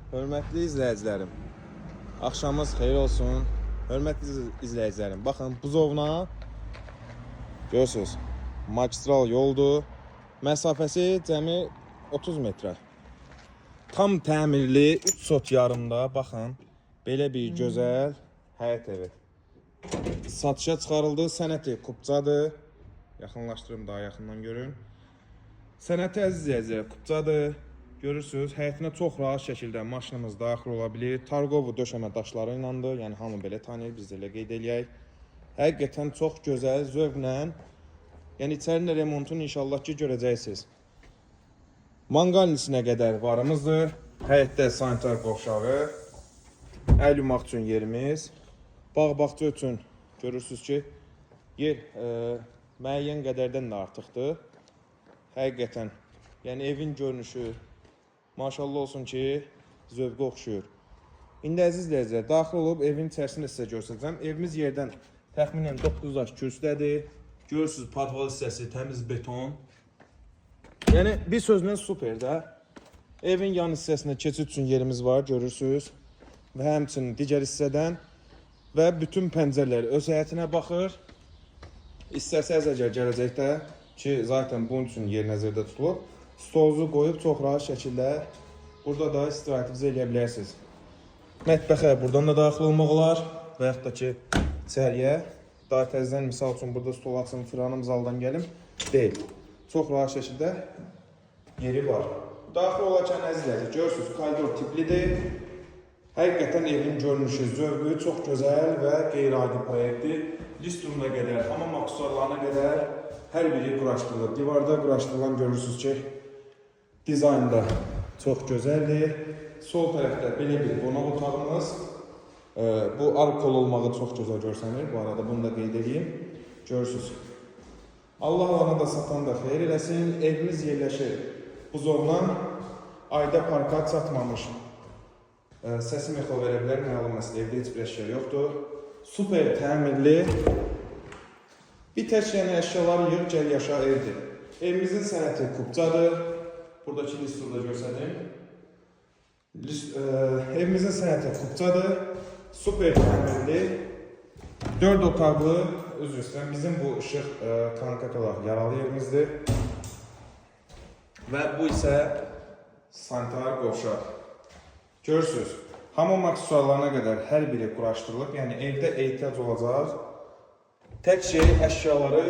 Hörmətli izləyicilərim, axşamınız xeyir olsun. Hörmətli izləyicilərim, baxın buzovna görürsünüz, magistral yoldur. Məsafəsi cəmi 30 metrə. Tam təmirli 3 sot yarımda, baxın, belə bir gözəl həyət evi. Satışa çıxarıldı, sənəti Kupcadır. Yaxınlaşdırım, daha yaxından görün. Sənəti əziz izləyicilər, Kupcadır. Görürsünüz, həyətinə çox rahat şəkildə maşınımız daxil ola bilir. Targovu döşəmə daşları ilandır, yəni hamı belə tanıyır, biz də elə qeyd eləyək. Həqiqətən çox gözəl, zövqlə, yəni içərində remontunu inşallah ki görəcəksiniz. Manqalnisinə qədər varımızdır. Həyətdə sanitar qovşağı, əl yumaq üçün yerimiz, bağ-bağça üçün görürsünüz ki, yer müəyyən qədərdən də artıqdır. Həqiqətən, yəni evin görünüşü, maşallah olsun ki, zövqə oxşuyur. İndi əziz izləyicilər, daxil olub evin içərisində sizə göstərəcəm. Evimiz yerdən təxminən 9 daş kürsüdədir. Görürsünüz, padval hissəsi, təmiz beton. Yəni, bir sözlə super də. Evin yan hissəsində keçid üçün yerimiz var, görürsünüz. Və həmçinin digər hissədən və bütün pəncərələr öz həyətinə baxır. İstəsəz əgər gələcəkdə ki, zaten bunun üçün yer nəzərdə tutulub, stolunuzu qoyub çox rahat şəkildə burada da istirahətinizi eləyə bilərsiniz. Mətbəxə buradan da daxil olmaq olar və yaxud da ki, içəriyə. Daha təzədən misal üçün burada stol açın, fıranım zaldan gəlim. Deyil. Çox rahat şəkildə yeri var. Daxil olarkən əzizlər, görürsünüz, koridor tiplidir. Həqiqətən evin görünüşü, zövqü çox gözəl və qeyri-adi proyektdir. Listrumuna qədər, hamam aksesuarlarına qədər hər biri quraşdırılır. Divarda quraşdırılan görürsünüz ki, dizaynda çox gözəldir. Sol tərəfdə belə bir qonaq otağımız. Bu alkol olmağı çox gözəl görsənir. Bu arada bunu da qeyd edeyim. Görürsünüz. Allah alana da satan da xeyir eləsin. Evimiz yerləşir buzovdan. Ayda parka çatmamış. Səsim echo verə bilər. Məlum məsələ, evdə heç bir əşya yoxdur. Super təmirli. Bir tək yəni əşyaları yığ, gəl yaşa evdir. Evimizin sənəti Kupcadır. Buradakı listrumda görsədim. Evimizin sənəti Kupcadır. Super təmirli. 4 otaqlı, üzr istəyirəm, bizim bu işıq konkret olaraq yaralı yerimizdir. Və bu isə sanitar qovşaq. Görürsünüz, hamam aksesuarlarına qədər hər biri quraşdırılıb, yəni evdə ehtiyac olacaq. Tək şey əşyaları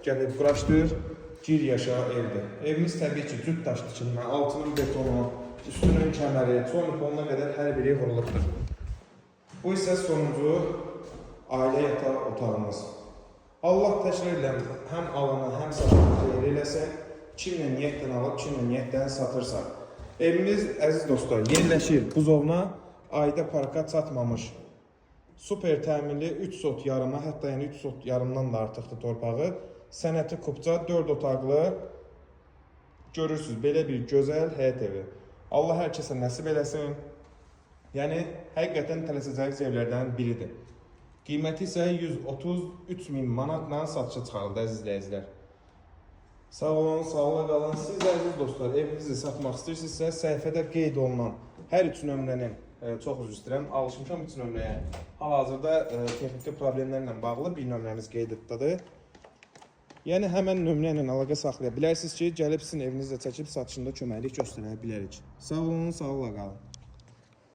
gəlib quraşdır, gir yaşa evdir. Evimiz təbii ki, cüt daş dikilmə, altının betonu, üstünün kəməri, sonuna qədər hər biri vurulubdur. Bu isə sonuncu ailə yataq otağımız. Allah təkrar ilə həm alanı, həm satanı xeyir eləsin. Kimlə niyyətdən alıb, kimlə niyyətdən satırsa. Evimiz, əziz dostlar, yerləşir buzovna, ayda parka çatmamış. Super təmirli 3 sot yarıma, hətta yəni 3 sot yarımdan da artıqdır torpağı. Sənəti Kupca, 4 otaqlı. Görürsünüz, belə bir gözəl həyət evi. Allah hər kəsə nəsib eləsin. Yəni, həqiqətən tələsəcəyiz evlərdən biridir. Qiyməti isə 133 min manatla satışa çıxarıldı, əziz izləyicilər. Sağ olun, sağlıqla qalın. Siz əziz dostlar, evinizi satmaq istəyirsinizsə, səhifədə qeyd olunan hər üç nömrənin, çox üzr istəyirəm, alışmışam üç nömrəyə. Hal-hazırda texniki problemlərlə bağlı bir nömrəmiz qeydətdadır. Yəni, həmən nömrə ilə əlaqə saxlaya bilərsiniz ki, gəlib sizin evinizdə çəkib satışında köməklik göstərə bilərik. Sağ olun, sağlıqla qalın.